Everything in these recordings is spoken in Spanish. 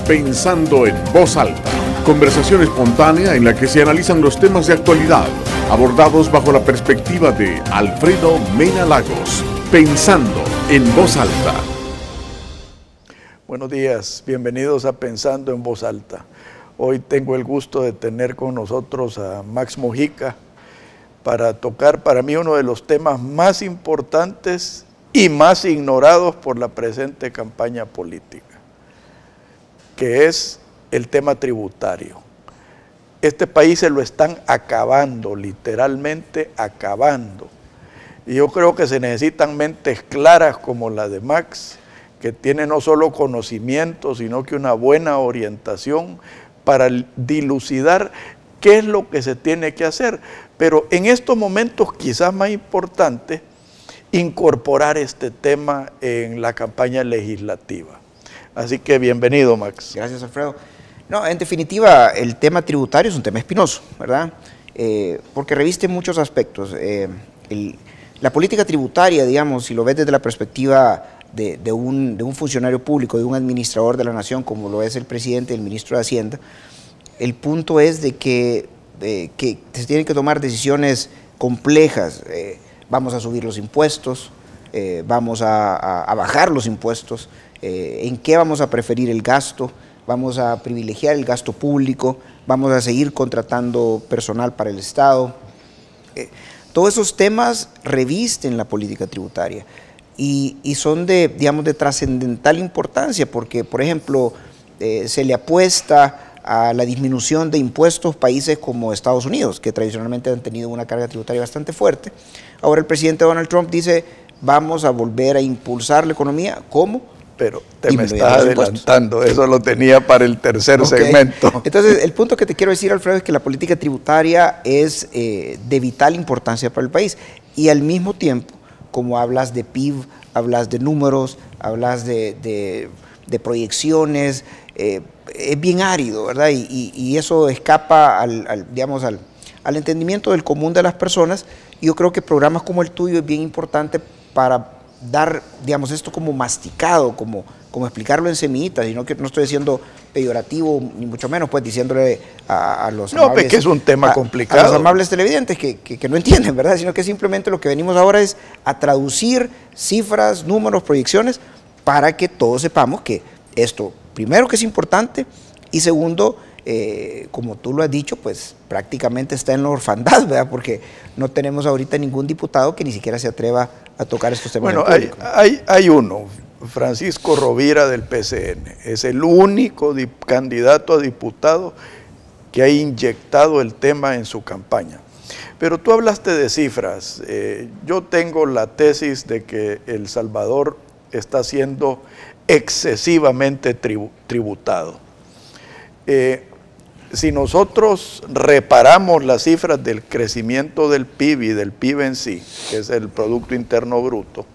Pensando en Voz Alta. Conversación espontánea en la que se analizan los temas de actualidad, abordados bajo la perspectiva de Alfredo Mena Lagos. Pensando en Voz Alta. Buenos días, bienvenidos a Pensando en Voz Alta. Hoy tengo el gusto de tener con nosotros a Max Mojica para tocar para mí uno de los temas más importantes y más ignorados por la presente campaña política, que es el tema tributario. Este país se lo están acabando, literalmente acabando. Y yo creo que se necesitan mentes claras como la de Max, que tiene no solo conocimiento, sino que una buena orientación para dilucidar qué es lo que se tiene que hacer. Pero en estos momentos quizás más importante, incorporar este tema en la campaña legislativa. Así que bienvenido, Max. Gracias, Alfredo. No, en definitiva, el tema tributario es un tema espinoso, ¿verdad? Porque reviste muchos aspectos. La política tributaria, digamos, si lo ves desde la perspectiva de un funcionario público, de un administrador de la nación, como lo es el presidente y el ministro de Hacienda, el punto es de que se tienen que tomar decisiones complejas. Vamos a subir los impuestos, vamos a bajar los impuestos, en qué vamos a preferir el gasto, vamos a privilegiar el gasto público, vamos a seguir contratando personal para el Estado. Todos esos temas revisten la política tributaria y son de trascendental importancia porque, por ejemplo, se le apuesta a la disminución de impuestos países como Estados Unidos, que tradicionalmente han tenido una carga tributaria bastante fuerte. Ahora el presidente Donald Trump dice, vamos a volver a impulsar la economía. ¿Cómo? Pero te me estás adelantando, eso lo tenía para el tercer segmento. Entonces, el punto que te quiero decir, Alfredo, es que la política tributaria es de vital importancia para el país. Y al mismo tiempo, como hablas de PIB, hablas de números, hablas de proyecciones, es bien árido, ¿verdad? Y eso escapa al entendimiento del común de las personas. Y yo creo que programas como el tuyo es bien importante para dar, esto como masticado, como explicarlo en semillitas, y no estoy diciendo peyorativo, ni mucho menos, pues diciéndole a los amables, que es un tema complicado. A los amables televidentes que no entienden, ¿verdad? Sino que simplemente lo que venimos ahora es a traducir cifras, números, proyecciones, para que todos sepamos que esto, primero, que es importante, y segundo, como tú lo has dicho, pues prácticamente está en la orfandad, ¿verdad? Porque no tenemos ahorita ningún diputado que ni siquiera se atreva a tocar estos temas. Bueno, hay uno, Francisco Rovira del PCN, es el único candidato a diputado que ha inyectado el tema en su campaña. Pero tú hablaste de cifras. Yo tengo la tesis de que El Salvador está siendo excesivamente tributado. Si nosotros reparamos las cifras del crecimiento del PIB y del PIB en sí, que es el Producto Interno Bruto,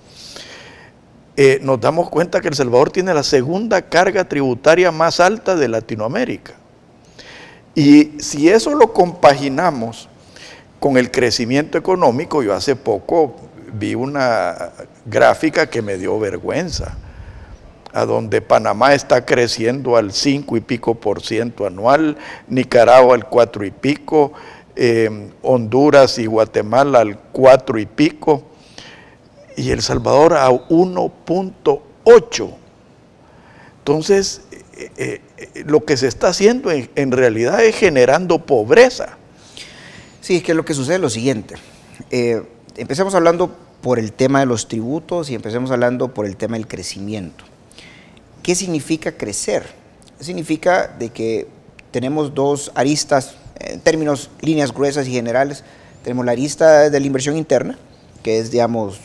nos damos cuenta que El Salvador tiene la segunda carga tributaria más alta de Latinoamérica. Y si eso lo compaginamos con el crecimiento económico, yo hace poco vi una gráfica que me dio vergüenza, a donde Panamá está creciendo al 5 y pico % anual, Nicaragua al 4 y pico, Honduras y Guatemala al 4 y pico, y El Salvador a 1.8. Entonces, lo que se está haciendo en realidad es generando pobreza. Sí, es que lo que sucede es lo siguiente. Empecemos hablando por el tema de los tributos y empecemos hablando por el tema del crecimiento. ¿Qué significa crecer? Significa de que tenemos dos aristas, en términos, líneas gruesas y generales. Tenemos la arista de la inversión interna, que es,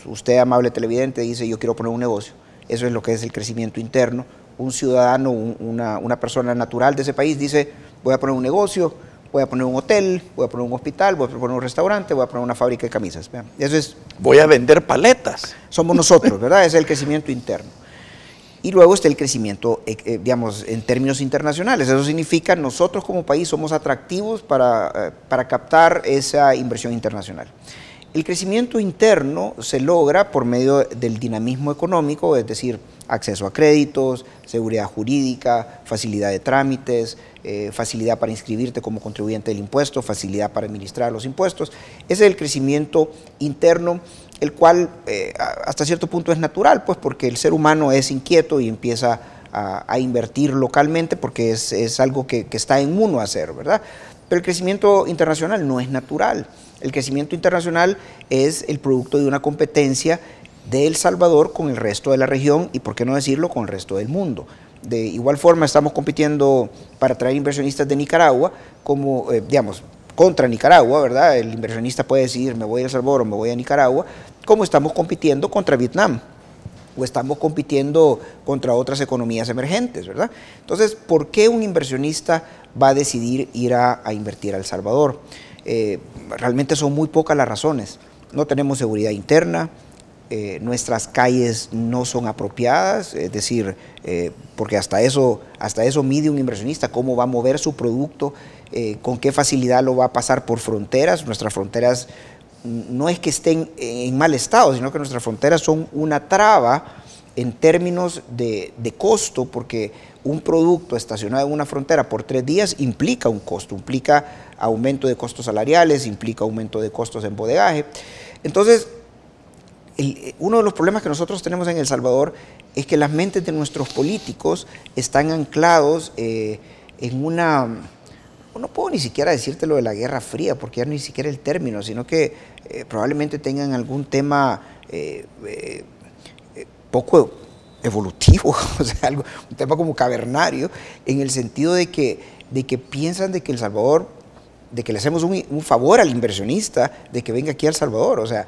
usted, amable televidente, dice, yo quiero poner un negocio. Eso es lo que es el crecimiento interno. Un ciudadano, una persona natural de ese país dice, voy a poner un negocio, voy a poner un hotel, voy a poner un hospital, voy a poner un restaurante, voy a poner una fábrica de camisas. Eso es, voy a vender paletas. Somos nosotros, ¿verdad? Ese es el crecimiento interno. Y luego está el crecimiento, en términos internacionales. Eso significa nosotros como país somos atractivos para captar esa inversión internacional. El crecimiento interno se logra por medio del dinamismo económico, es decir, acceso a créditos, seguridad jurídica, facilidad de trámites, facilidad para inscribirte como contribuyente del impuesto, facilidad para administrar los impuestos. Ese es el crecimiento interno, el cual hasta cierto punto es natural, pues porque el ser humano es inquieto y empieza a invertir localmente porque es algo que está en uno hacer, ¿verdad? Pero el crecimiento internacional no es natural. El crecimiento internacional es el producto de una competencia de El Salvador con el resto de la región y, por qué no decirlo, con el resto del mundo. De igual forma estamos compitiendo para traer inversionistas de Nicaragua, como, digamos, contra Nicaragua, ¿verdad? El inversionista puede decidir, me voy a El Salvador o me voy a Nicaragua, como estamos compitiendo contra Vietnam, o estamos compitiendo contra otras economías emergentes, ¿verdad? Entonces, ¿por qué un inversionista va a decidir ir a invertir a El Salvador? Realmente son muy pocas las razones. No tenemos seguridad interna, nuestras calles no son apropiadas, es decir, porque hasta eso mide un inversionista, cómo va a mover su producto, con qué facilidad lo va a pasar por fronteras. Nuestras fronteras no es que estén en mal estado, sino que nuestras fronteras son una traba en términos de costo, porque un producto estacionado en una frontera por 3 días implica un costo, implica aumento de costos salariales, implica aumento de costos en bodegaje. Entonces, uno de los problemas que nosotros tenemos en El Salvador es que las mentes de nuestros políticos están anclados en una... No puedo ni siquiera decirte lo de la Guerra Fría, porque ya no ni siquiera el término, sino que probablemente tengan algún tema poco evolutivo, o sea, un tema como cavernario, en el sentido de que piensan de que El Salvador, de que le hacemos un favor al inversionista de que venga aquí a El Salvador, o sea,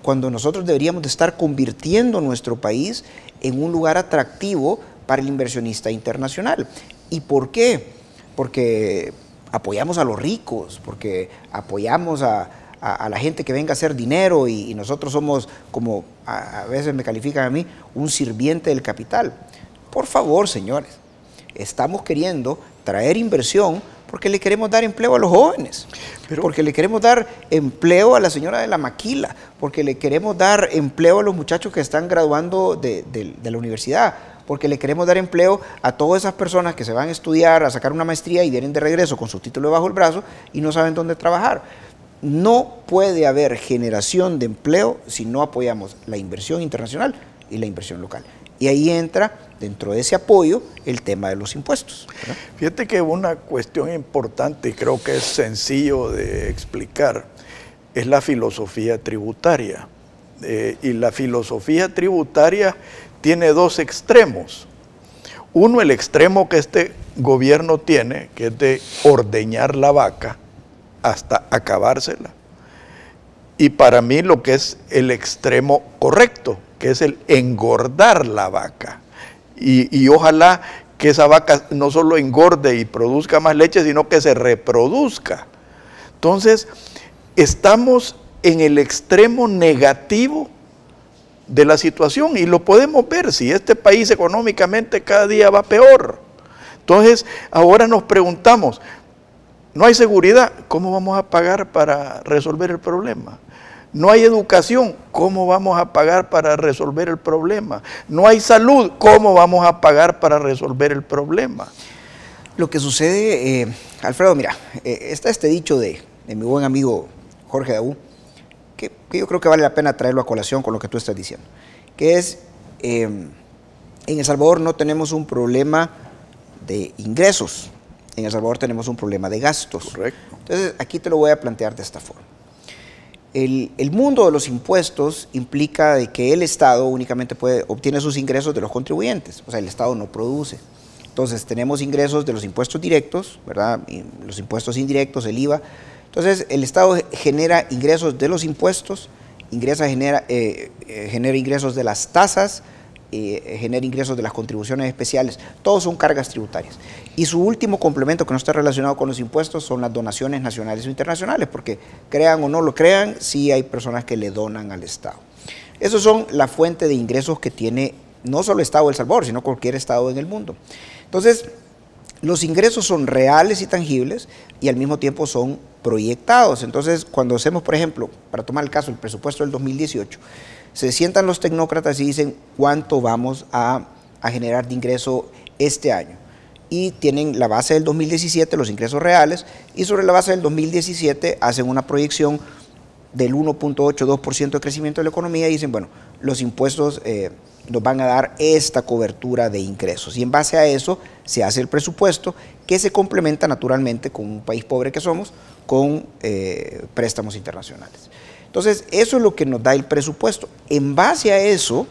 cuando nosotros deberíamos de estar convirtiendo nuestro país en un lugar atractivo para el inversionista internacional. ¿Y por qué? Porque apoyamos a los ricos, porque apoyamos a la gente que venga a hacer dinero y nosotros somos, como a veces me califican a mí, un sirviente del capital. Por favor, señores, estamos queriendo traer inversión porque le queremos dar empleo a los jóvenes, porque le queremos dar empleo a la señora de la maquila, porque le queremos dar empleo a los muchachos que están graduando de la universidad, porque le queremos dar empleo a todas esas personas que se van a estudiar, a sacar una maestría y vienen de regreso con su título bajo el brazo y no saben dónde trabajar. No puede haber generación de empleo si no apoyamos la inversión internacional y la inversión local. Y ahí entra, dentro de ese apoyo, el tema de los impuestos, ¿verdad? Fíjate que una cuestión importante, y creo que es sencillo de explicar, es la filosofía tributaria. Y la filosofía tributaria tiene 2 extremos. Uno, el extremo que este gobierno tiene, que es de ordeñar la vaca hasta acabársela. Y para mí lo que es el extremo correcto, que es el engordar la vaca. Y ojalá que esa vaca no solo engorde y produzca más leche, sino que se reproduzca. Entonces, estamos en el extremo negativo de la situación y lo podemos ver si este país económicamente cada día va peor. Entonces, ahora nos preguntamos, no hay seguridad, ¿cómo vamos a pagar para resolver el problema? No hay educación, ¿cómo vamos a pagar para resolver el problema? No hay salud, ¿cómo vamos a pagar para resolver el problema? Lo que sucede, Alfredo, mira, está este dicho de mi buen amigo Jorge Daú, que yo creo que vale la pena traerlo a colación con lo que tú estás diciendo, que es, en El Salvador no tenemos un problema de ingresos, en El Salvador tenemos un problema de gastos. Correcto. Entonces, aquí te lo voy a plantear de esta forma. El mundo de los impuestos implica de que el Estado únicamente obtiene sus ingresos de los contribuyentes, o sea, el Estado no produce. Entonces, tenemos ingresos de los impuestos directos, ¿verdad? Y los impuestos indirectos, el IVA. Entonces, el Estado genera ingresos de los impuestos, genera ingresos de las tasas, genera ingresos de las contribuciones especiales, todos son cargas tributarias. Y su último complemento que no está relacionado con los impuestos son las donaciones nacionales o internacionales, porque crean o no lo crean, sí hay personas que le donan al Estado. Esos son la fuente de ingresos que tiene no solo el Estado de El Salvador, sino cualquier Estado en el mundo. Entonces, los ingresos son reales y tangibles y al mismo tiempo son proyectados. Entonces, cuando hacemos, por ejemplo, para tomar el caso, el presupuesto del 2018, se sientan los tecnócratas y dicen cuánto vamos a generar de ingreso este año. Y tienen la base del 2017, los ingresos reales, y sobre la base del 2017 hacen una proyección del 1.82% de crecimiento de la economía y dicen, bueno, los impuestos nos van a dar esta cobertura de ingresos. Y en base a eso se hace el presupuesto, que se complementa naturalmente con un país pobre que somos, con préstamos internacionales. Entonces, eso es lo que nos da el presupuesto. En base a eso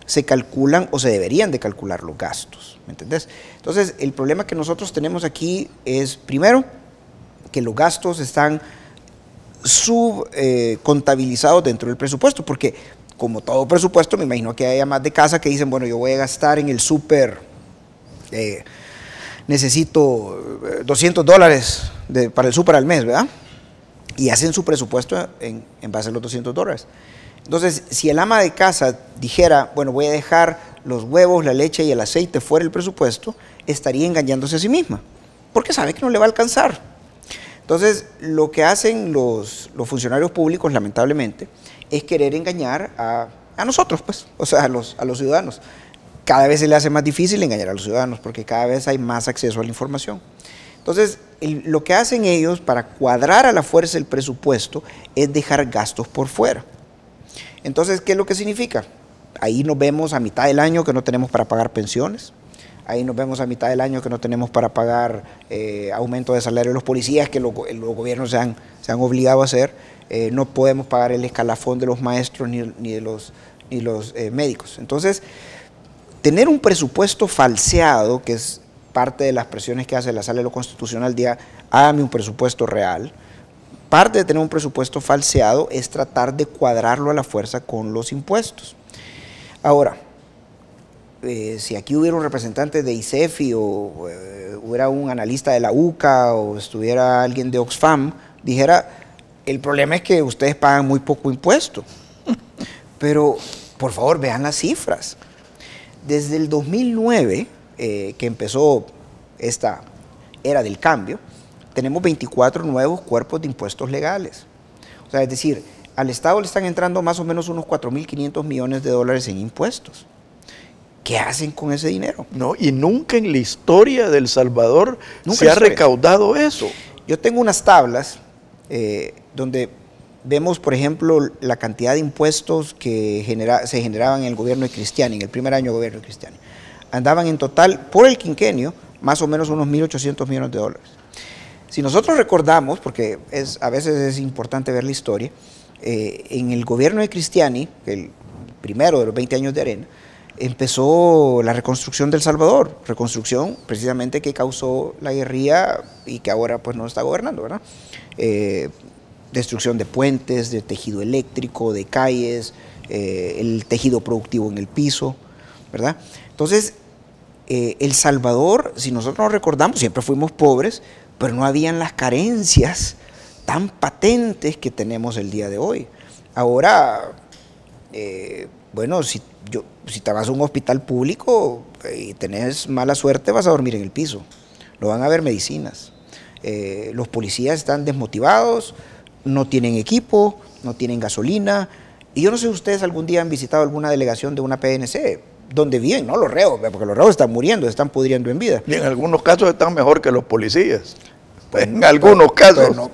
se calculan o se deberían de calcular los gastos, ¿me entendés? Entonces, el problema que nosotros tenemos aquí es, primero, que los gastos están subcontabilizados dentro del presupuesto, porque como todo presupuesto, me imagino que hay amas de casa que dicen, bueno, yo voy a gastar en el súper, necesito $200 para el súper al mes, ¿verdad? Y hacen su presupuesto en base a los $200. Entonces, si el ama de casa dijera, bueno, voy a dejar los huevos, la leche y el aceite fuera del presupuesto, estaría engañándose a sí misma, porque sabe que no le va a alcanzar. Entonces, lo que hacen los funcionarios públicos, lamentablemente, es querer engañar a nosotros, pues, o sea, a los ciudadanos. Cada vez se le hace más difícil engañar a los ciudadanos, porque cada vez hay más acceso a la información. Entonces, lo que hacen ellos para cuadrar a la fuerza el presupuesto es dejar gastos por fuera. Entonces, ¿qué es lo que significa? Ahí nos vemos a mitad del año que no tenemos para pagar pensiones, ahí nos vemos a mitad del año que no tenemos para pagar aumento de salario de los policías, que los gobiernos se han obligado a hacer, no podemos pagar el escalafón de los maestros ni de los médicos. Entonces, tener un presupuesto falseado, que es parte de las presiones que hace la Sala de lo Constitucional, hágame un presupuesto real. Parte de tener un presupuesto falseado es tratar de cuadrarlo a la fuerza con los impuestos. Ahora, si aquí hubiera un representante de ICEFI o hubiera un analista de la UCA o estuviera alguien de Oxfam, dijera, el problema es que ustedes pagan muy poco impuesto. Pero, por favor, vean las cifras. Desde el 2009, que empezó esta era del cambio, tenemos 24 nuevos cuerpos de impuestos legales. O sea, es decir, al Estado le están entrando más o menos unos 4.500 millones de dólares en impuestos. ¿Qué hacen con ese dinero? No, y nunca en la historia de El Salvador se ha recaudado eso. Yo tengo unas tablas donde vemos, por ejemplo, la cantidad de impuestos que se generaban en el gobierno de Cristiani, en el primer año de gobierno de Cristiani. Andaban en total, por el quinquenio, más o menos unos 1.800 millones de dólares. Si nosotros recordamos, porque a veces es importante ver la historia, en el gobierno de Cristiani, el primero de los 20 años de Arena, empezó la reconstrucción de El Salvador, reconstrucción precisamente que causó la guerrilla y que ahora pues no está gobernando, ¿verdad? Destrucción de puentes, de tejido eléctrico, de calles, el tejido productivo en el piso, ¿verdad? Entonces, El Salvador, si nosotros nos recordamos, siempre fuimos pobres, pero no habían las carencias tan patentes que tenemos el día de hoy. Ahora, bueno, si te vas a un hospital público y tenés mala suerte, vas a dormir en el piso. No van a haber medicinas. Los policías están desmotivados, no tienen equipo, no tienen gasolina. Y yo no sé si ustedes algún día han visitado alguna delegación de una PNC, donde viven, ¿no? Los reos, porque los reos están muriendo, se están pudriendo en vida. Y en algunos casos están mejor que los policías. Pues, en algunos casos. No,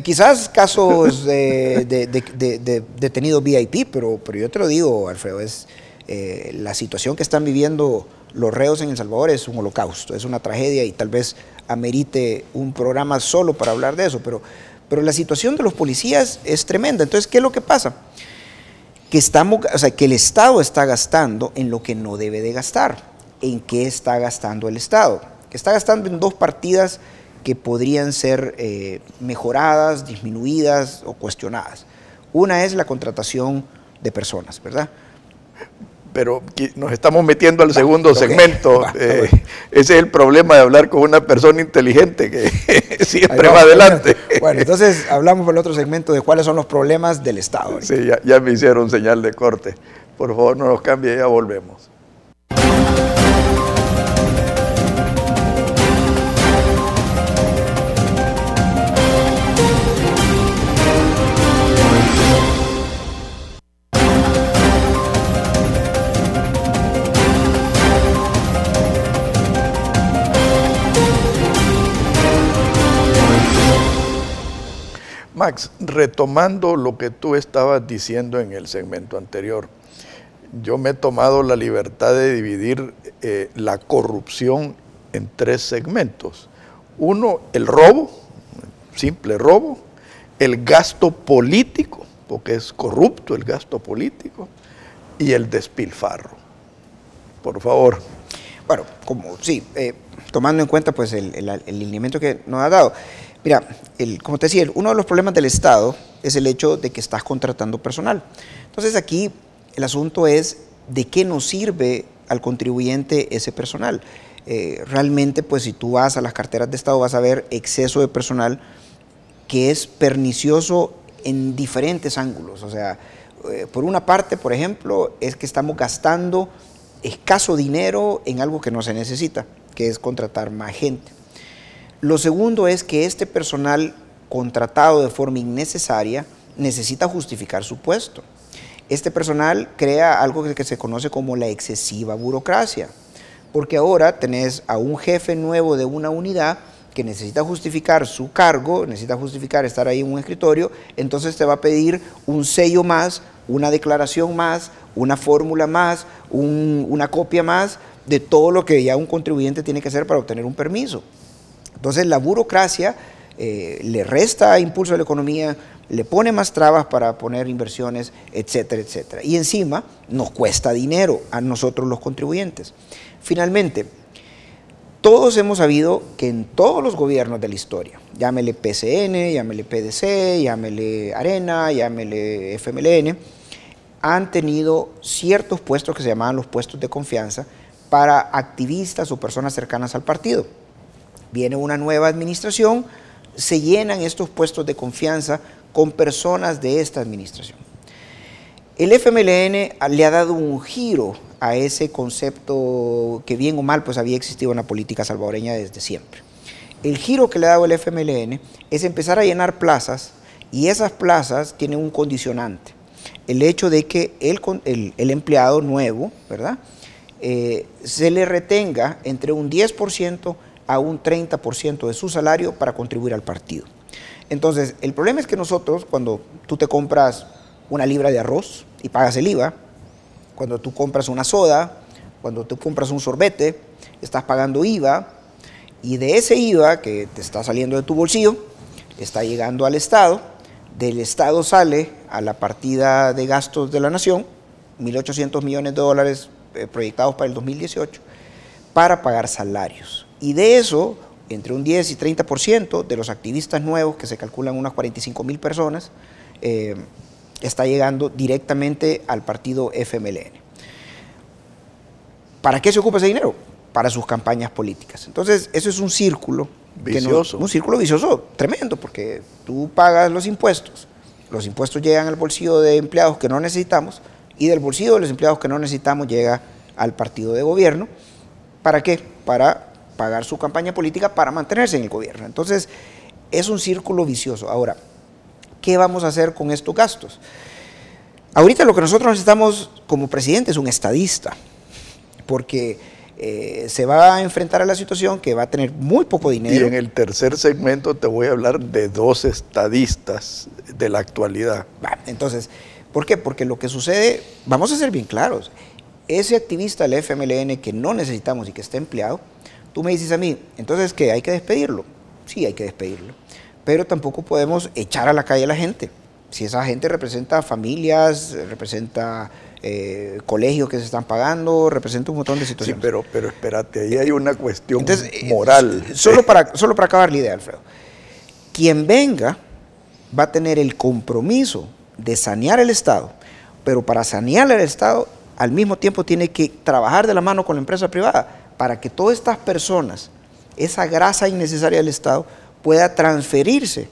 quizás casos de detenidos VIP, pero yo te lo digo, Alfredo, la situación que están viviendo los reos en El Salvador es un holocausto, es una tragedia y tal vez amerite un programa solo para hablar de eso, pero la situación de los policías es tremenda. Entonces, ¿qué es lo que pasa? Que el Estado está gastando en lo que no debe de gastar. ¿En qué está gastando el Estado? Está gastando en dos partidas que podrían ser mejoradas, disminuidas o cuestionadas. Una es la contratación de personas, ¿verdad? Pero nos estamos metiendo al segundo segmento. Ese es el problema de hablar con una persona inteligente que siempre va adelante. Bueno, entonces hablamos por el otro segmento de cuáles son los problemas del Estado. Sí, ya me hicieron señal de corte. Por favor, no nos cambie, ya volvemos. Max, retomando lo que tú estabas diciendo en el segmento anterior, yo me he tomado la libertad de dividir la corrupción en 3 segmentos. Uno, el robo, simple robo, el gasto político, porque es corrupto el gasto político, y el despilfarro. Por favor. Bueno, tomando en cuenta pues el lineamiento que nos ha dado. Mira, como te decía, uno de los problemas del Estado es el hecho de que estás contratando personal. Entonces aquí el asunto es de qué nos sirve al contribuyente ese personal. Realmente, pues si tú vas a las carteras de Estado vas a ver exceso de personal que es pernicioso en diferentes ángulos. O sea, por una parte, por ejemplo, es que estamos gastando escaso dinero en algo que no se necesita, que es contratar más gente. Lo segundo es que este personal contratado de forma innecesaria necesita justificar su puesto. Este personal crea algo que se conoce como la excesiva burocracia, porque ahora tenés a un jefe nuevo de una unidad que necesita justificar su cargo, necesita justificar estar ahí en un escritorio, entonces te va a pedir un sello más, una declaración más, una fórmula más, una copia más de todo lo que ya un contribuyente tiene que hacer para obtener un permiso. Entonces la burocracia le resta impulso a la economía, le pone más trabas para poner inversiones, etcétera, etcétera. Y encima nos cuesta dinero a nosotros los contribuyentes. Finalmente, todos hemos sabido que en todos los gobiernos de la historia, llámele PCN, llámele PDC, llámele Arena, llámele FMLN, han tenido ciertos puestos que se llamaban los puestos de confianza para activistas o personas cercanas al partido. Viene una nueva administración, se llenan estos puestos de confianza con personas de esta administración. El FMLN le ha dado un giro a ese concepto que bien o mal pues había existido en la política salvadoreña desde siempre. El giro que le ha dado el FMLN es empezar a llenar plazas, y esas plazas tienen un condicionante. El hecho de que el empleado nuevo, ¿verdad?, se le retenga entre un 10% a un 30% de su salario para contribuir al partido. Entonces, el problema es que nosotros, cuando tú te compras una libra de arroz y pagas el IVA, cuando tú compras una soda, cuando tú compras un sorbete, estás pagando IVA, y de ese IVA que te está saliendo de tu bolsillo, está llegando al Estado, del Estado sale a la partida de gastos de la Nación, 1.800 millones de dólares proyectados para el 2018, para pagar salarios. Y de eso, entre un 10 y 30% de los activistas nuevos, que se calculan unas 45.000 personas, está llegando directamente al partido FMLN. ¿Para qué se ocupa ese dinero? Para sus campañas políticas. Entonces, eso es un círculo vicioso. Un círculo vicioso tremendo, porque tú pagas los impuestos llegan al bolsillo de empleados que no necesitamos, y del bolsillo de los empleados que no necesitamos llega al partido de gobierno. ¿Para qué? Para pagar su campaña política para mantenerse en el gobierno. Entonces, es un círculo vicioso. Ahora, ¿qué vamos a hacer con estos gastos? Ahorita lo que nosotros necesitamos como presidente es un estadista, porque se va a enfrentar a la situación que va a tener muy poco dinero. Y en el tercer segmento te voy a hablar de 2 estadistas de la actualidad. Entonces, ¿por qué? Porque lo que sucede, vamos a ser bien claros, ese activista del FMLN que no necesitamos y que está empleado, tú me dices a mí, entonces, ¿qué? ¿Hay que despedirlo? Sí, hay que despedirlo. Pero tampoco podemos echar a la calle a la gente. Si esa gente representa familias, representa colegios que se están pagando, representa un montón de situaciones. Sí, pero espérate, ahí hay una cuestión moral. Solo para acabar la idea, Alfredo. Quien venga va a tener el compromiso de sanear el Estado, pero para sanear el Estado, al mismo tiempo tiene que trabajar de la mano con la empresa privada, para que todas estas personas, esa grasa innecesaria del Estado, pueda transferirse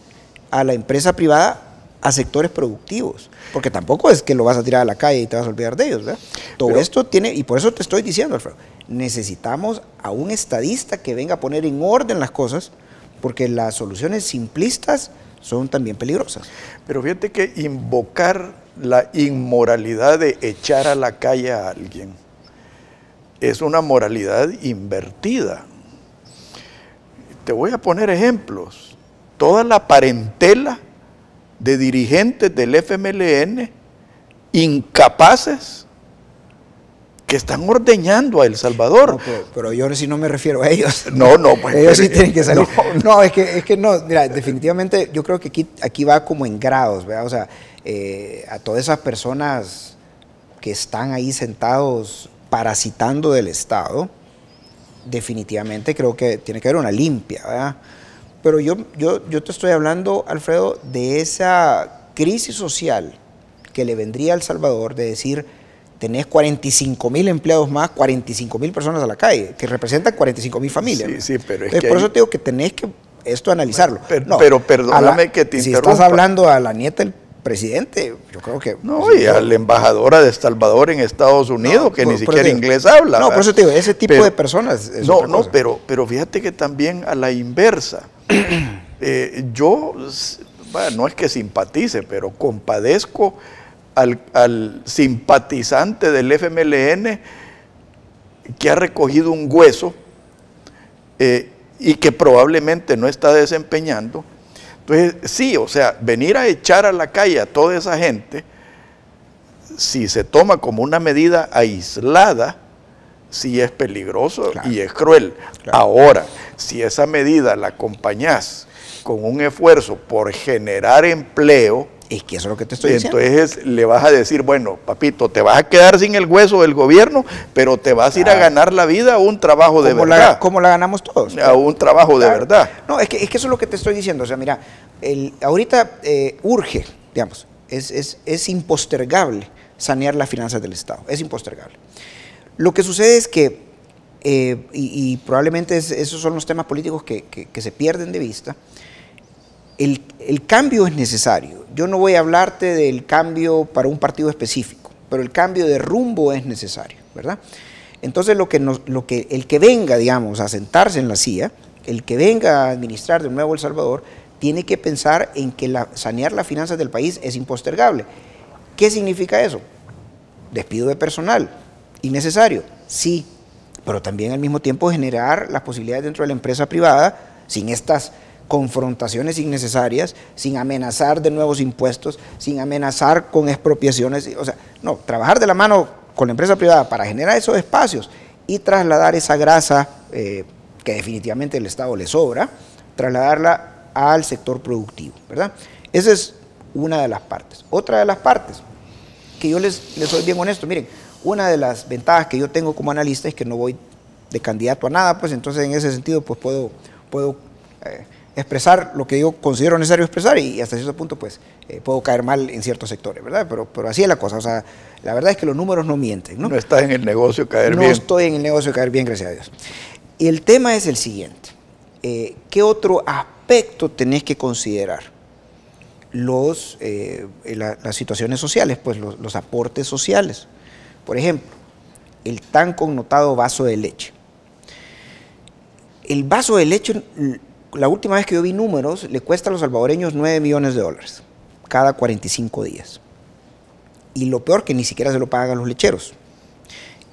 a la empresa privada, a sectores productivos, porque tampoco es que lo vas a tirar a la calle y te vas a olvidar de ellos, ¿verdad? Todo esto tiene, y por eso te estoy diciendo, Alfredo, necesitamos a un estadista que venga a poner en orden las cosas, porque las soluciones simplistas son también peligrosas. Pero fíjate que invocar la inmoralidad de echar a la calle a alguien es una moralidad invertida. Te voy a poner ejemplos. Toda la parentela de dirigentes del FMLN incapaces que están ordeñando a El Salvador. No, pero yo sí no me refiero a ellos. No, pues, ellos sí tienen que salir. No, es que no, mira, definitivamente yo creo que aquí va como en grados, ¿verdad? O sea, a todas esas personas que están ahí sentados parasitando del Estado, definitivamente creo que tiene que haber una limpia, ¿verdad? Pero yo te estoy hablando, Alfredo, de esa crisis social que le vendría a El Salvador, de decir, tenés 45,000 empleados más, 45,000 personas a la calle, que representan 45,000 familias. Sí, pero es que por eso te digo que tenés que esto analizarlo. Pero perdóname que te interrumpa. Si estás hablando a la nieta del presidente, yo creo que... No, y a la embajadora de El Salvador en Estados Unidos, que ni siquiera inglés habla. No, por eso te digo, ese tipo de personas... Pero fíjate que también a la inversa, yo, bueno, no es que simpatice, pero compadezco al simpatizante del FMLN que ha recogido un hueso y que probablemente no está desempeñando. Entonces, sí, o sea, venir a echar a la calle a toda esa gente, si se toma como una medida aislada, sí es peligroso, claro, y es cruel. Claro. Ahora, si esa medida la acompañás con un esfuerzo por generar empleo, es que eso es lo que te estoy diciendo. Entonces le vas a decir, bueno, papito, te vas a quedar sin el hueso del gobierno, pero te vas a ir a ganar la vida a un trabajo de verdad. ¿Cómo la ganamos todos? A un trabajo de verdad. No, es que eso es lo que te estoy diciendo. O sea, mira, ahorita urge, digamos, es impostergable sanear las finanzas del Estado. Es impostergable. Lo que sucede es que, y probablemente esos son los temas políticos que se pierden de vista, el cambio es necesario. Yo no voy a hablarte del cambio para un partido específico, pero el cambio de rumbo es necesario, ¿verdad? Entonces el que venga, digamos, a sentarse en la silla, el que venga a administrar de nuevo El Salvador, tiene que pensar en que sanear las finanzas del país es impostergable. ¿Qué significa eso? Despido de personal, innecesario, sí, pero también al mismo tiempo generar las posibilidades dentro de la empresa privada sin estas confrontaciones innecesarias, sin amenazar de nuevos impuestos, sin amenazar con expropiaciones, o sea, no, trabajar de la mano con la empresa privada para generar esos espacios y trasladar esa grasa que definitivamente el Estado le sobra, trasladarla al sector productivo, ¿verdad? Esa es una de las partes. Otra de las partes, que yo les soy bien honesto, miren, una de las ventajas que yo tengo como analista es que no voy de candidato a nada, pues entonces en ese sentido pues puedo expresar lo que yo considero necesario expresar y hasta cierto punto pues puedo caer mal en ciertos sectores, ¿verdad? Pero así es la cosa, o sea, la verdad es que los números no mienten, ¿no? No estás en el negocio de caer bien. No estoy en el negocio de caer bien, gracias a Dios. Y el tema es el siguiente, ¿qué otro aspecto tenés que considerar? Las situaciones sociales, pues los aportes sociales. Por ejemplo, el tan connotado vaso de leche. El vaso de leche, la última vez que yo vi números, le cuesta a los salvadoreños $9 millones cada 45 días. Y lo peor, que ni siquiera se lo pagan a los lecheros.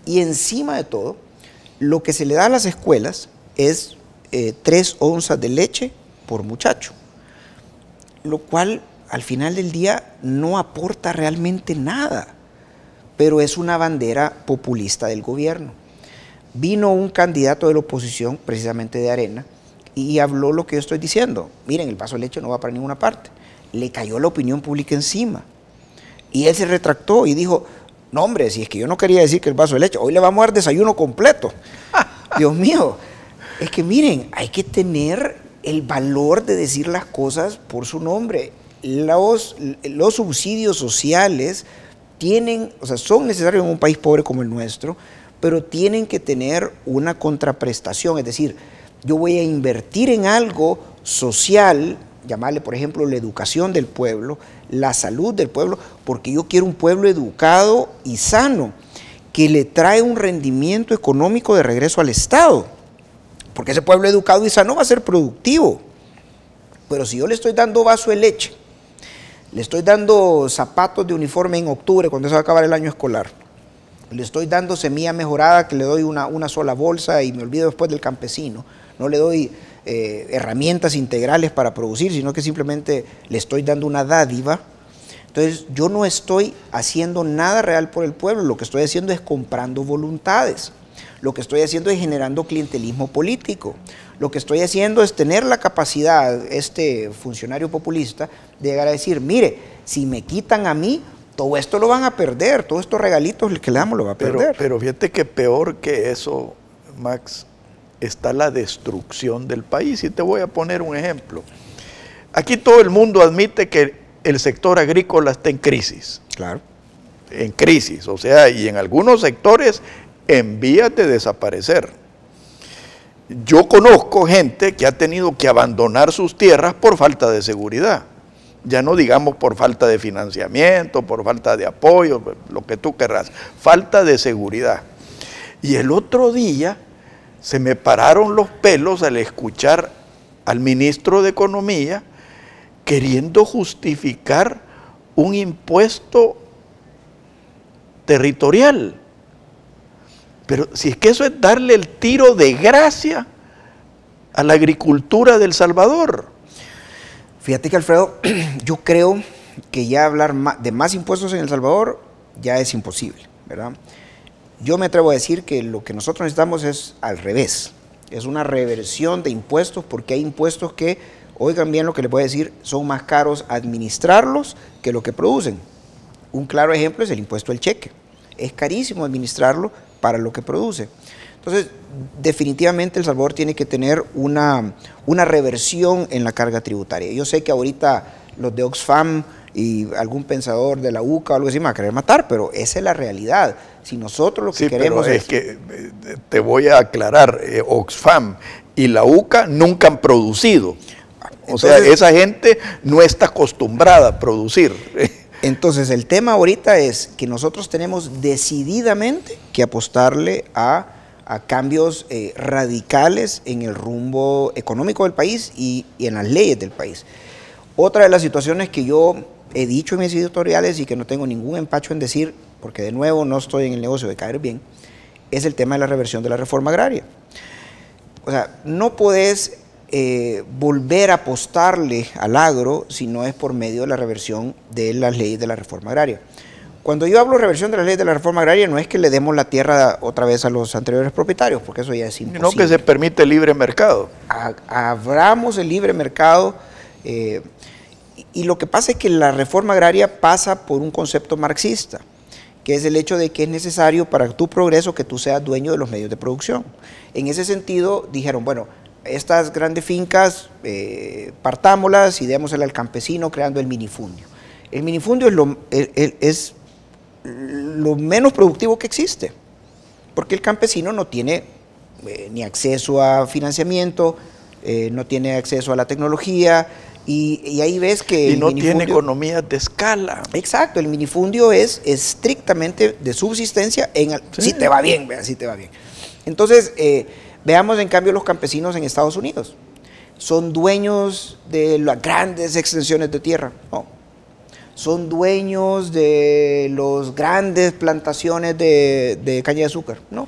Y encima de todo, lo que se le da a las escuelas es 3 onzas de leche por muchacho. Lo cual, al final del día, no aporta realmente nada. Pero es una bandera populista del gobierno. Vino un candidato de la oposición, precisamente de Arena, y habló lo que yo estoy diciendo. Miren, el vaso de leche no va para ninguna parte. Le cayó la opinión pública encima. Y él se retractó y dijo, no hombre, si es que yo no quería decir que el vaso de leche, hoy le vamos a dar desayuno completo. Dios mío, es que miren, hay que tener el valor de decir las cosas por su nombre. Los subsidios sociales son necesarios en un país pobre como el nuestro, pero tienen que tener una contraprestación, es decir, yo voy a invertir en algo social, llamarle por ejemplo la educación del pueblo, la salud del pueblo, porque yo quiero un pueblo educado y sano, que le trae un rendimiento económico de regreso al Estado, porque ese pueblo educado y sano va a ser productivo. Pero si yo le estoy dando vaso de leche, le estoy dando zapatos de uniforme en octubre cuando se va a acabar el año escolar, le estoy dando semilla mejorada que le doy una sola bolsa y me olvido después del campesino, no le doy herramientas integrales para producir, sino que simplemente le estoy dando una dádiva. Entonces yo no estoy haciendo nada real por el pueblo, lo que estoy haciendo es comprando voluntades, lo que estoy haciendo es generando clientelismo político, lo que estoy haciendo es tener la capacidad, este funcionario populista, de llegar a decir, mire, si me quitan a mí, todo esto lo van a perder, todos estos regalitos que le damos lo va a perder. Pero fíjate que peor que eso, Max, está la destrucción del país. Y te voy a poner un ejemplo. Aquí todo el mundo admite que el sector agrícola está en crisis. Claro. En crisis, o sea, y en algunos sectores en vías de desaparecer. Yo conozco gente que ha tenido que abandonar sus tierras por falta de seguridad. Ya no digamos por falta de financiamiento, por falta de apoyo, lo que tú querrás. Falta de seguridad. Y el otro día se me pararon los pelos al escuchar al ministro de Economía queriendo justificar un impuesto territorial. Pero si es que eso es darle el tiro de gracia a la agricultura de El Salvador. Fíjate que, Alfredo, yo creo que ya hablar de más impuestos en El Salvador ya es imposible, ¿verdad? Yo me atrevo a decir que lo que nosotros necesitamos es al revés, es una reversión de impuestos, porque hay impuestos que, oigan bien lo que les voy a decir, son más caros administrarlos que lo que producen. Un claro ejemplo es el impuesto al cheque. Es carísimo administrarlo para lo que produce. Entonces, definitivamente El Salvador tiene que tener una reversión en la carga tributaria. Yo sé que ahorita los de Oxfam y algún pensador de la UCA o algo así me va a querer matar, pero esa es la realidad. Si nosotros lo que queremos es que te voy a aclarar, Oxfam y la UCA nunca han producido. O sea, esa gente no está acostumbrada a producir. Entonces, el tema ahorita es que nosotros tenemos decididamente que apostarle a cambios radicales en el rumbo económico del país y en las leyes del país. Otra de las situaciones que yo he dicho en mis editoriales y que no tengo ningún empacho en decir, porque de nuevo no estoy en el negocio de caer bien, es el tema de la reversión de la reforma agraria. O sea, no podés volver a apostarle al agro si no es por medio de la reversión de las leyes de la reforma agraria. Cuando yo hablo de reversión de las leyes de la reforma agraria, no es que le demos la tierra otra vez a los anteriores propietarios, porque eso ya es imposible. No, que se permite el libre mercado. Abramos el libre mercado, y lo que pasa es que la reforma agraria pasa por un concepto marxista, que es el hecho de que es necesario para tu progreso que tú seas dueño de los medios de producción. En ese sentido, dijeron, bueno, estas grandes fincas, partámoslas y démosle al campesino creando el minifundio. El minifundio es lo menos productivo que existe, porque el campesino no tiene ni acceso a financiamiento, no tiene acceso a la tecnología, y ahí ves que y no tiene economías de escala. Exacto, el minifundio es estrictamente de subsistencia si te va bien, vea, si te va bien. Entonces, veamos en cambio los campesinos en Estados Unidos. ¿Son dueños de las grandes extensiones de tierra? No. ¿Son dueños de las grandes plantaciones de caña de azúcar? No.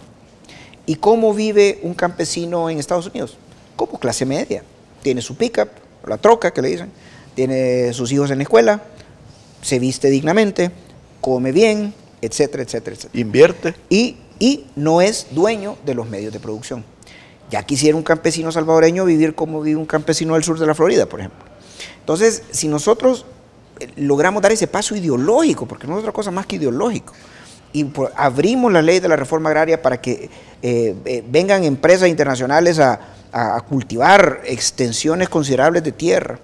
¿Y cómo vive un campesino en Estados Unidos? Como clase media. Tiene su pickup, la troca que le dicen, tiene sus hijos en la escuela, se viste dignamente, come bien, etcétera, etcétera, etcétera. Invierte. Y no es dueño de los medios de producción. Ya quisiera un campesino salvadoreño vivir como vive un campesino del sur de la Florida, por ejemplo. Entonces, si nosotros logramos dar ese paso ideológico, porque no es otra cosa más que ideológico, y abrimos la ley de la reforma agraria para que vengan empresas internacionales a cultivar extensiones considerables de tierra,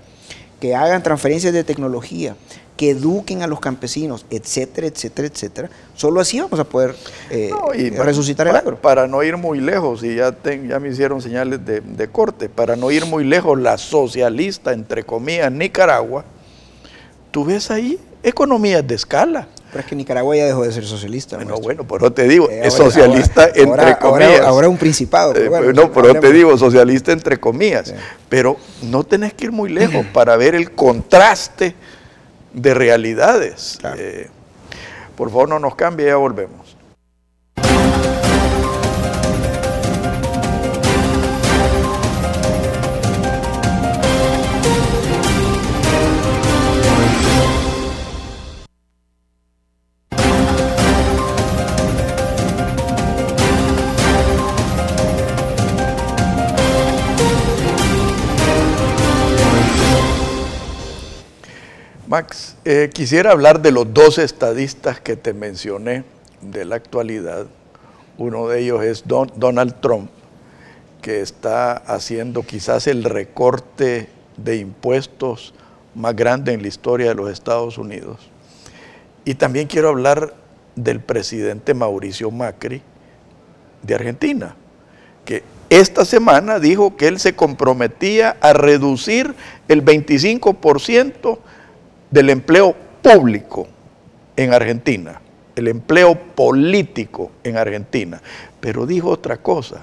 que hagan transferencias de tecnología, que eduquen a los campesinos, etcétera, etcétera, etcétera. Solo así vamos a poder resucitar el agro. Para no ir muy lejos, y ya me hicieron señales de corte, para no ir muy lejos, la socialista, entre comillas, Nicaragua, tú ves ahí economías de escala. Pero es que Nicaragua ya dejó de ser socialista. Bueno, pero te digo, es socialista entre comillas. Ahora un principado. Pero bueno, no, pero te digo, socialista entre comillas. Sí. Pero no tenés que ir muy lejos para ver el contraste de realidades. Claro. Por favor, no nos cambie, ya volvemos. Max, quisiera hablar de los dos estadistas que te mencioné de la actualidad. Uno de ellos es Donald Trump, que está haciendo quizás el recorte de impuestos más grande en la historia de los Estados Unidos. Y también quiero hablar del presidente Mauricio Macri de Argentina, que esta semana dijo que él se comprometía a reducir el 25% del empleo público en Argentina, el empleo político en Argentina. Pero dijo otra cosa,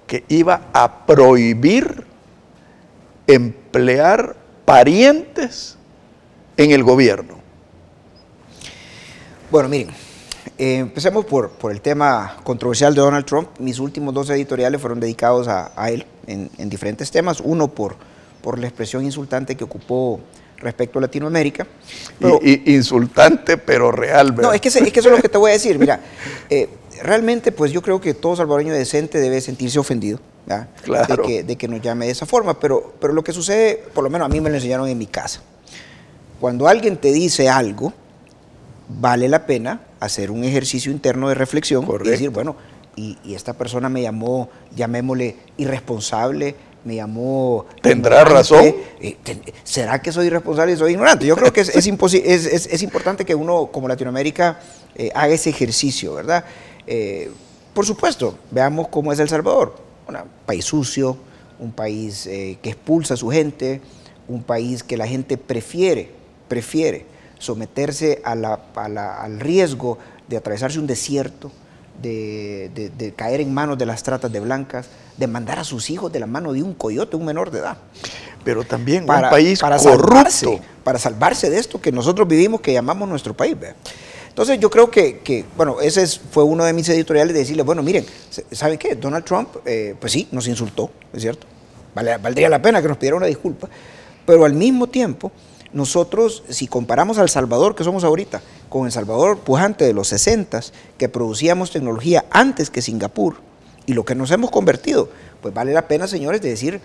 que iba a prohibir emplear parientes en el gobierno. Bueno, miren, empecemos por el tema controversial de Donald Trump. Mis últimos dos editoriales fueron dedicados a él en diferentes temas. Uno por la expresión insultante que ocupó respecto a Latinoamérica. Pero, insultante, pero real, ¿verdad? No, es que eso es lo que te voy a decir. Mira, realmente, pues yo creo que todo salvadoreño decente debe sentirse ofendido, ¿verdad? Claro. de que nos llame de esa forma. Pero lo que sucede, por lo menos a mí me lo enseñaron en mi casa. Cuando alguien te dice algo, vale la pena hacer un ejercicio interno de reflexión. Correcto. Y decir, bueno, y esta persona me llamó, llamémosle irresponsable, me llamó... ¿Tendrá razón? ¿Será que soy irresponsable y soy ignorante? Yo creo que es importante que uno, como Latinoamérica, haga ese ejercicio, ¿verdad? Por supuesto, veamos cómo es El Salvador. Un país sucio, un país que expulsa a su gente, un país que la gente prefiere someterse al riesgo de atravesarse un desierto, de caer en manos de las tratas de blancas, de mandar a sus hijos de la mano de un coyote, un menor de edad. Pero también un país corrupto. Para salvarse de esto que nosotros vivimos, que llamamos nuestro país, ¿verdad? Entonces yo creo que bueno, ese fue uno de mis editoriales, de decirles, bueno, miren, ¿saben qué? Donald Trump, pues sí, nos insultó, es cierto. Valdría la pena que nos pidiera una disculpa, pero al mismo tiempo, nosotros, si comparamos a El Salvador, que somos ahorita, con El Salvador pujante de los 60s, que producíamos tecnología antes que Singapur, y lo que nos hemos convertido, pues vale la pena, señores, de decir,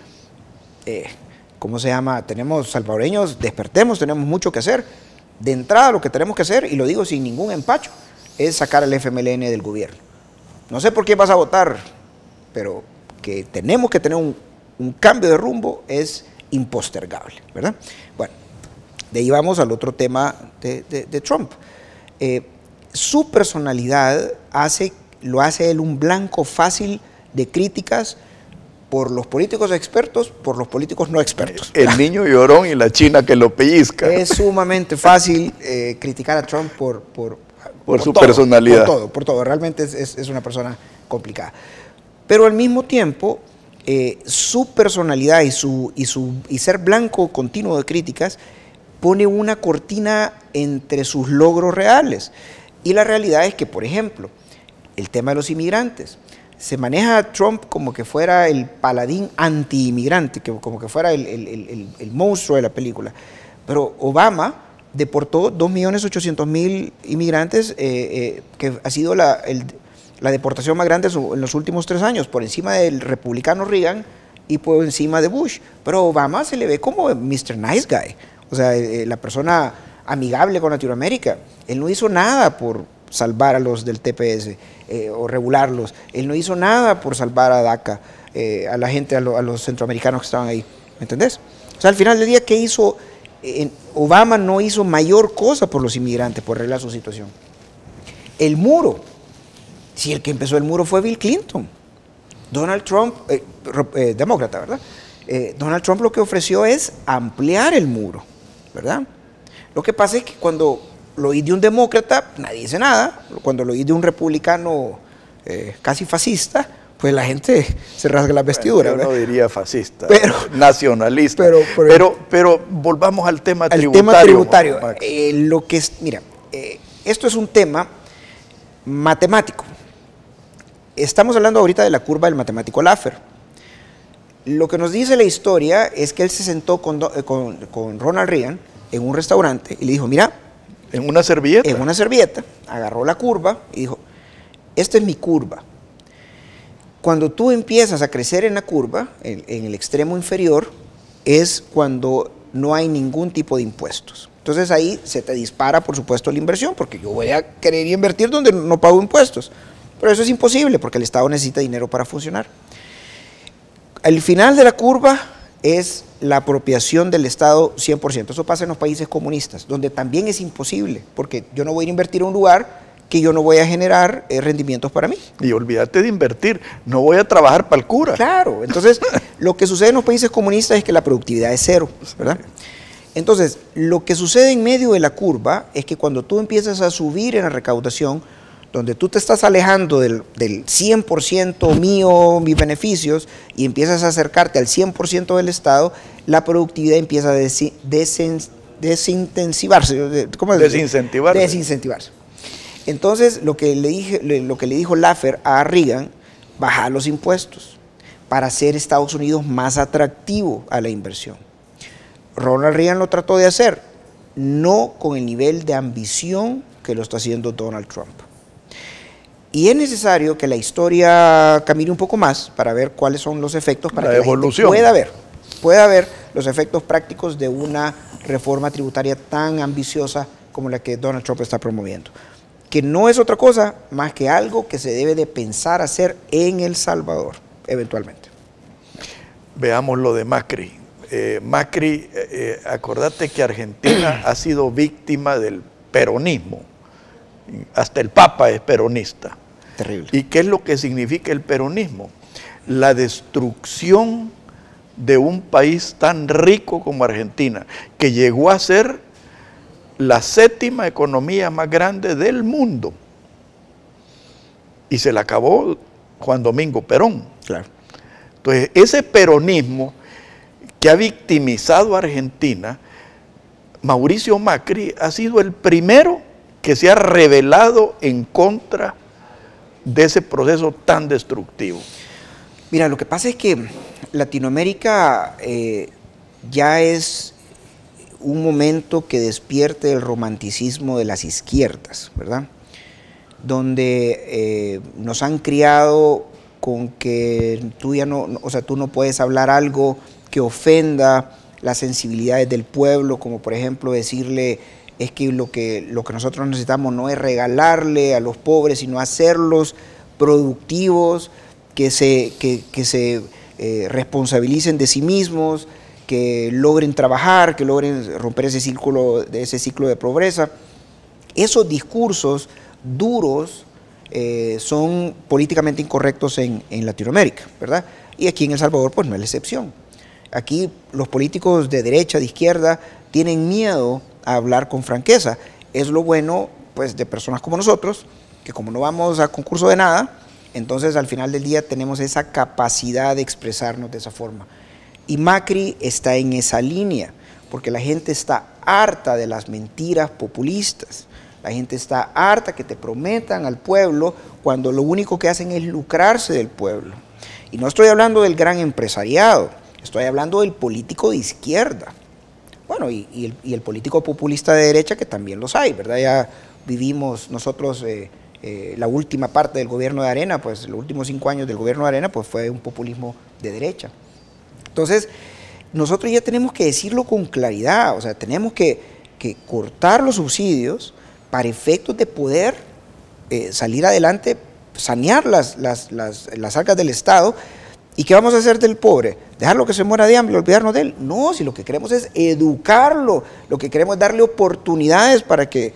¿cómo se llama? Tenemos salvadoreños, despertemos, tenemos mucho que hacer. De entrada, lo que tenemos que hacer, y lo digo sin ningún empacho, es sacar al FMLN del gobierno. No sé por qué vas a votar, pero que tenemos que tener un cambio de rumbo es impostergable, ¿verdad? Bueno, de ahí vamos al otro tema de Trump. Su personalidad lo hace él un blanco fácil de críticas por los políticos expertos, por los políticos no expertos. El niño llorón y la china que lo pellizca. Es sumamente fácil criticar a Trump por su todo, personalidad. Por todo. Realmente es una persona complicada. Pero al mismo tiempo, su personalidad y ser blanco continuo de críticas pone una cortina entre sus logros reales. Y la realidad es que, por ejemplo, el tema de los inmigrantes, se maneja a Trump como que fuera el paladín anti-inmigrante, como que fuera el monstruo de la película. Pero Obama deportó 2.800.000 inmigrantes, que ha sido la deportación más grande en los últimos 3 años, por encima del republicano Reagan y por encima de Bush. Pero Obama se le ve como Mr. Nice Guy, o sea, la persona amigable con Latinoamérica. Él no hizo nada por salvar a los del TPS o regularlos. Él no hizo nada por salvar a DACA, a la gente, a los centroamericanos que estaban ahí. ¿Me entendés? O sea, al final del día, ¿qué hizo? Obama no hizo mayor cosa por los inmigrantes, por arreglar su situación. El muro. Si el que empezó el muro fue Bill Clinton. Donald Trump, demócrata, ¿verdad? Donald Trump lo que ofreció es ampliar el muro, ¿verdad? Lo que pasa es que cuando lo oí de un demócrata, nadie dice nada. Cuando lo oí de un republicano casi fascista, pues la gente se rasga la vestidura. Yo no diría fascista, pero, nacionalista. Pero volvamos al tema tributario. El tema tributario. Mira, esto es un tema matemático. Estamos hablando ahorita de la curva del matemático Laffer. Lo que nos dice la historia es que él se sentó con Ronald Reagan en un restaurante y le dijo, mira, ¿en una servilleta? En una servilleta, agarró la curva y dijo, esta es mi curva. Cuando tú empiezas a crecer en la curva, en el extremo inferior, es cuando no hay ningún tipo de impuestos. Entonces ahí se te dispara, por supuesto, la inversión, porque yo voy a querer invertir donde no pago impuestos. Pero eso es imposible, porque el Estado necesita dinero para funcionar. El final de la curva es la apropiación del Estado 100%. Eso pasa en los países comunistas, donde también es imposible, porque yo no voy a invertir en un lugar que yo no voy a generar rendimientos para mí. Y olvídate de invertir, no voy a trabajar para el cura. Claro, entonces lo que sucede en los países comunistas es que la productividad es cero, ¿verdad? Entonces, lo que sucede en medio de la curva es que cuando tú empiezas a subir en la recaudación, donde tú te estás alejando del 100% mío, mis beneficios, y empiezas a acercarte al 100% del Estado, la productividad empieza a desincentivarse. ¿Cómo es? Desincentivarse. Desincentivarse. Entonces, lo que le dijo Laffer a Reagan, bajar los impuestos para hacer Estados Unidos más atractivo a la inversión. Ronald Reagan lo trató de hacer, no con el nivel de ambición que lo está haciendo Donald Trump. Y es necesario que la historia camine un poco más para ver cuáles son los efectos, para que la gente pueda ver los efectos prácticos de una reforma tributaria tan ambiciosa como la que Donald Trump está promoviendo, que no es otra cosa más que algo que se debe de pensar hacer en El Salvador, eventualmente. Veamos lo de Macri. Macri, acordate que Argentina ha sido víctima del peronismo, hasta el Papa es peronista. Terrible. ¿Y qué es lo que significa el peronismo? La destrucción de un país tan rico como Argentina, que llegó a ser la 7ª economía más grande del mundo. Y se la acabó Juan Domingo Perón. Claro. Entonces, ese peronismo que ha victimizado a Argentina, Mauricio Macri ha sido el primero que se ha rebelado en contra de ese proceso tan destructivo. Mira, lo que pasa es que Latinoamérica ya es un momento que despierte el romanticismo de las izquierdas, ¿verdad? Donde nos han criado con que tú ya no, o sea, tú no puedes hablar algo que ofenda las sensibilidades del pueblo, como por ejemplo decirle es que lo que nosotros necesitamos no es regalarle a los pobres, sino hacerlos productivos, que se responsabilicen de sí mismos, que logren trabajar, que logren romper ese ciclo de pobreza. Esos discursos duros son políticamente incorrectos en Latinoamérica, ¿verdad? Y aquí en El Salvador pues no es la excepción. Aquí los políticos de derecha, de izquierda, tienen miedo a hablar con franqueza. Es lo bueno pues de personas como nosotros, que como no vamos a concurso de nada, entonces al final del día tenemos esa capacidad de expresarnos de esa forma. Y Macri está en esa línea, porque la gente está harta de las mentiras populistas. La gente está harta que te prometan al pueblo cuando lo único que hacen es lucrarse del pueblo. Y no estoy hablando del gran empresariado, estoy hablando del político de izquierda. Bueno, y el político populista de derecha, que también los hay, ¿verdad? Ya vivimos nosotros la última parte del gobierno de Arena, pues los últimos 5 años del gobierno de Arena, pues fue un populismo de derecha. Entonces, nosotros ya tenemos que decirlo con claridad, o sea, tenemos que cortar los subsidios para efectos de poder salir adelante, sanear las arcas del Estado. ¿Y qué vamos a hacer del pobre? ¿Dejarlo que se muera de hambre y olvidarnos de él? No, si lo que queremos es educarlo, lo que queremos es darle oportunidades para que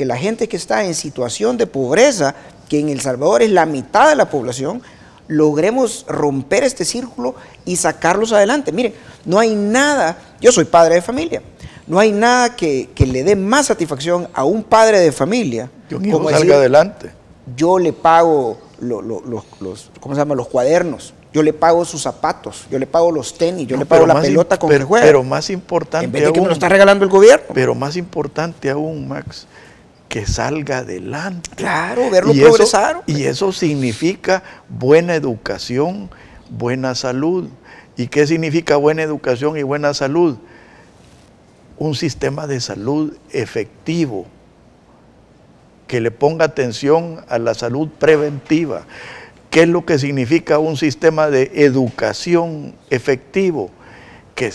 la gente que está en situación de pobreza, que en El Salvador es la mitad de la población, logremos romper este círculo y sacarlos adelante. Miren, no hay nada, yo soy padre de familia, no hay nada que le dé más satisfacción a un padre de familia como salga adelante. Yo le pago los cuadernos, yo le pago sus zapatos, yo le pago los tenis, yo le pago la pelota con que juega. Pero más importante en vez de que me lo está regalando el gobierno. Pero más importante aún, Max, que salga adelante. Claro, verlo progresar. Y eso significa buena educación, buena salud. ¿Y qué significa buena educación y buena salud? Un sistema de salud efectivo, que le ponga atención a la salud preventiva. ¿Qué es lo que significa un sistema de educación efectivo? Que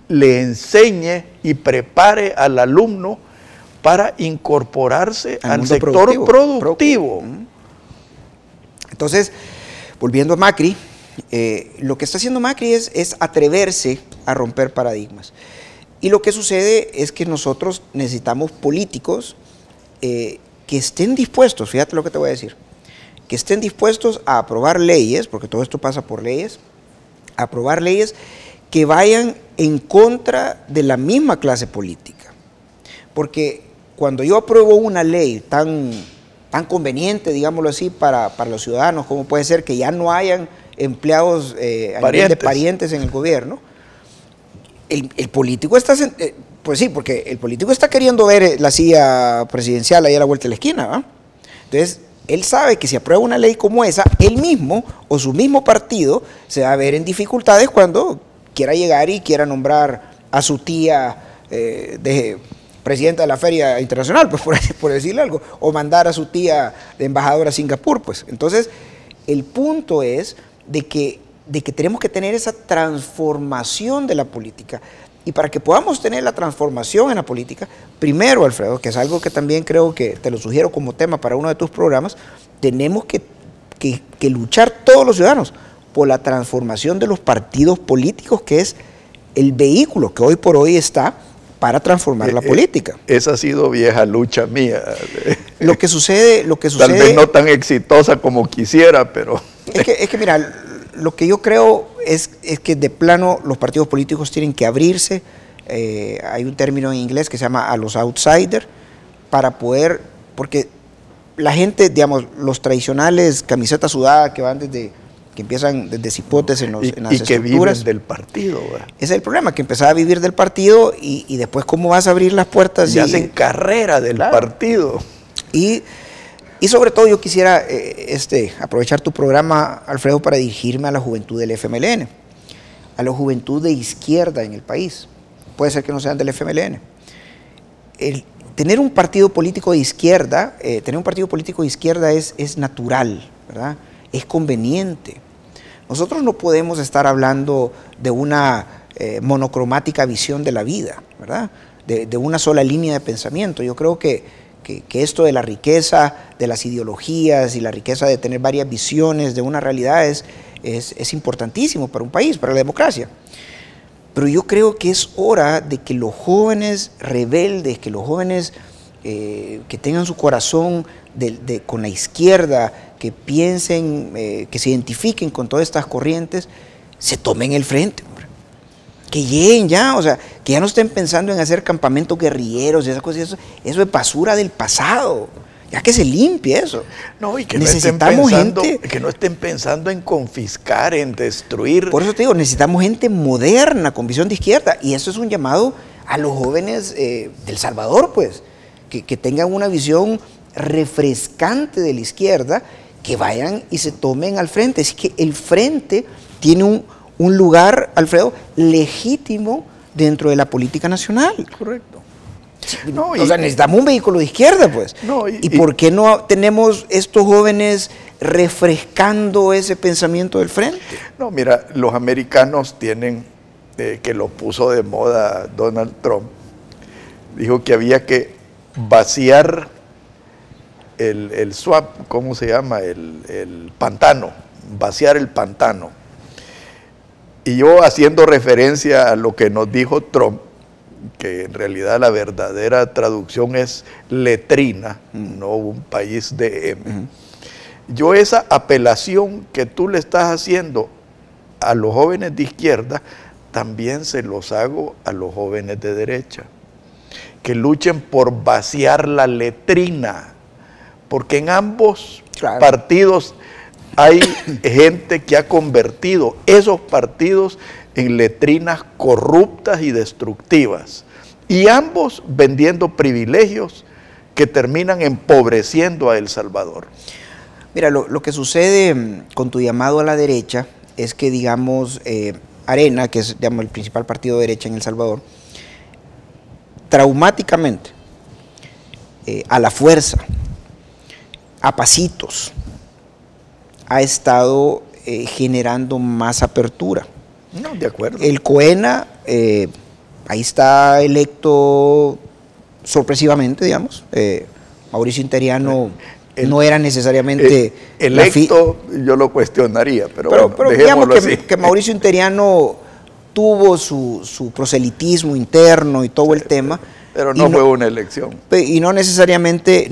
le enseñe y prepare al alumno para incorporarse al sector productivo. Entonces, volviendo a Macri, lo que está haciendo Macri es atreverse a romper paradigmas. Y lo que sucede es que nosotros necesitamos políticos que estén dispuestos, fíjate lo que te voy a decir, que estén dispuestos a aprobar leyes, porque todo esto pasa por leyes, a aprobar leyes que vayan en contra de la misma clase política. Porque cuando yo apruebo una ley tan conveniente, digámoslo así, para los ciudadanos, como puede ser que ya no hayan empleados a nivel de parientes en el gobierno, el político está, pues sí, porque el político está queriendo ver la silla presidencial ahí a la vuelta de la esquina, ¿va? Entonces, él sabe que si aprueba una ley como esa, él mismo o su mismo partido se va a ver en dificultades cuando quiera llegar y quiera nombrar a su tía de presidenta de la Feria Internacional, pues por decirle algo, o mandar a su tía de embajadora a Singapur, pues. Entonces, el punto es de que tenemos que tener esa transformación de la política. Y para que podamos tener la transformación en la política, primero, Alfredo, que es algo que también creo que te lo sugiero como tema para uno de tus programas, tenemos que luchar todos los ciudadanos por la transformación de los partidos políticos, que es el vehículo que hoy por hoy está para transformar la política. Esa ha sido vieja lucha mía. Lo que sucede... Tal vez no tan exitosa como quisiera, pero... Es que mira, lo que yo creo es que de plano los partidos políticos tienen que abrirse. Hay un término en inglés que se llama a los outsiders, para poder, porque la gente, digamos, los tradicionales camisetas sudadas que van que empiezan desde cipotes en las estructuras. Y que viven del partido. ¿verdad? Ese es el problema, que empezaba a vivir del partido y después cómo vas a abrir las puertas. Y hacen carrera del partido. Y sobre todo yo quisiera aprovechar tu programa, Alfredo, para dirigirme a la juventud del FMLN, a la juventud de izquierda en el país. Puede ser que no sean del FMLN. Tener un partido político de izquierda, es natural, ¿verdad? Es conveniente. Nosotros no podemos estar hablando de una monocromática visión de la vida, ¿verdad? De una sola línea de pensamiento. Yo creo que esto de la riqueza de las ideologías y la riqueza de tener varias visiones de una realidad es importantísimo para un país, para la democracia. Pero yo creo que es hora de que los jóvenes rebeldes, que los jóvenes que tengan su corazón con la izquierda, que piensen, que se identifiquen con todas estas corrientes, se tomen el frente, hombre. Que lleguen ya, o sea, que ya no estén pensando en hacer campamentos guerrilleros y esas cosas, eso es basura del pasado. Ya que se limpie eso. No, y que necesitamos que no estén pensando en confiscar, en destruir. Por eso te digo, necesitamos gente moderna, con visión de izquierda, y eso es un llamado a los jóvenes del Salvador, pues, que tengan una visión refrescante de la izquierda, que vayan y se tomen al frente. Es que el frente tiene un lugar, Alfredo, legítimo dentro de la política nacional. Correcto. No, o sea, necesitamos un vehículo de izquierda, pues. No, ¿Y por qué no tenemos estos jóvenes refrescando ese pensamiento del frente? No, mira, los americanos tienen, que lo puso de moda Donald Trump, dijo que había que vaciar el swamp, ¿cómo se llama? El pantano, vaciar el pantano. Y yo, haciendo referencia a lo que nos dijo Trump, que en realidad la verdadera traducción es letrina, no un país de M. Yo esa apelación que tú le estás haciendo a los jóvenes de izquierda, también se los hago a los jóvenes de derecha, que luchen por vaciar la letrina, porque en ambos partidos hay gente que ha convertido esos partidos en letrinas corruptas y destructivas, y ambos vendiendo privilegios que terminan empobreciendo a El Salvador. Mira, lo que sucede con tu llamado a la derecha es que, digamos, Arena, que es, digamos, el principal partido de derecha en El Salvador, traumáticamente, a la fuerza, a pasitos, ha estado generando más apertura. No, de acuerdo. El COENA ahí está electo sorpresivamente, digamos. Mauricio Interiano no era necesariamente electo, yo lo cuestionaría, pero bueno, digamos así. que Mauricio Interiano tuvo su proselitismo interno y todo el tema. Pero no fue una elección. Y no necesariamente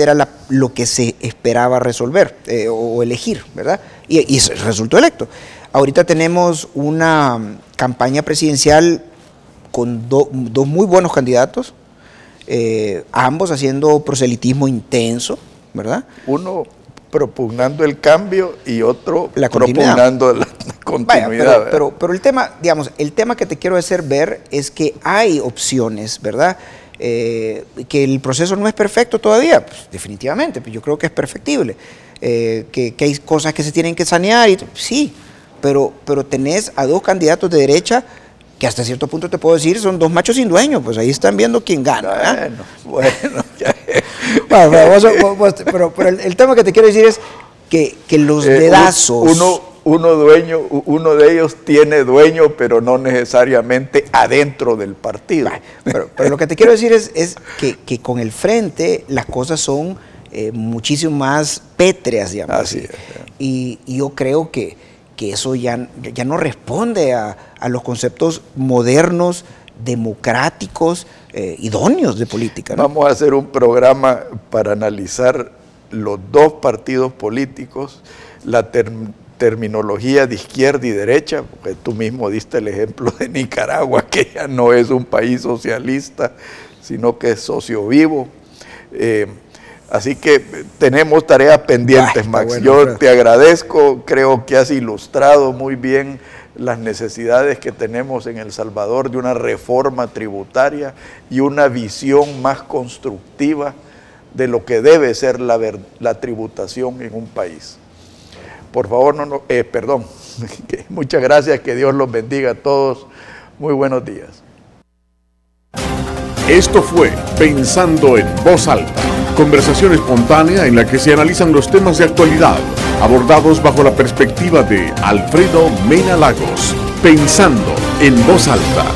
era lo que se esperaba resolver o elegir, ¿verdad? Y resultó electo. Ahorita tenemos una campaña presidencial con dos muy buenos candidatos, ambos haciendo proselitismo intenso, ¿verdad? Uno propugnando el cambio y otro propugnando la continuidad. Vaya, pero el tema, digamos, el tema que te quiero hacer ver es que hay opciones, ¿verdad? Que el proceso no es perfecto todavía, pues, definitivamente, pues yo creo que es perfectible. Que hay cosas que se tienen que sanear, sí, pero tenés a dos candidatos de derecha que hasta cierto punto te puedo decir son dos machos sin dueño, pues ahí están viendo quién gana. Bueno, ya. Pero el tema que te quiero decir es que los dedazos... Uno de ellos tiene dueño, pero no necesariamente adentro del partido. Pero lo que te quiero decir es que con el frente las cosas son muchísimo más pétreas, digamos. Así es. Y yo creo que eso ya no responde a los conceptos modernos, democráticos, idóneos de política, ¿no? Vamos a hacer un programa para analizar los dos partidos políticos, la terminología de izquierda y derecha, porque tú mismo diste el ejemplo de Nicaragua, que ya no es un país socialista, sino que es socio vivo. Así que tenemos tareas pendientes, Max. Bueno, yo te agradezco, creo que has ilustrado muy bien las necesidades que tenemos en El Salvador de una reforma tributaria y una visión más constructiva de lo que debe ser la tributación en un país. Por favor, muchas gracias, que Dios los bendiga a todos. Muy buenos días. Esto fue Pensando en Voz Alta, conversación espontánea en la que se analizan los temas de actualidad, abordados bajo la perspectiva de Alfredo Mena Lagos. Pensando en Voz Alta.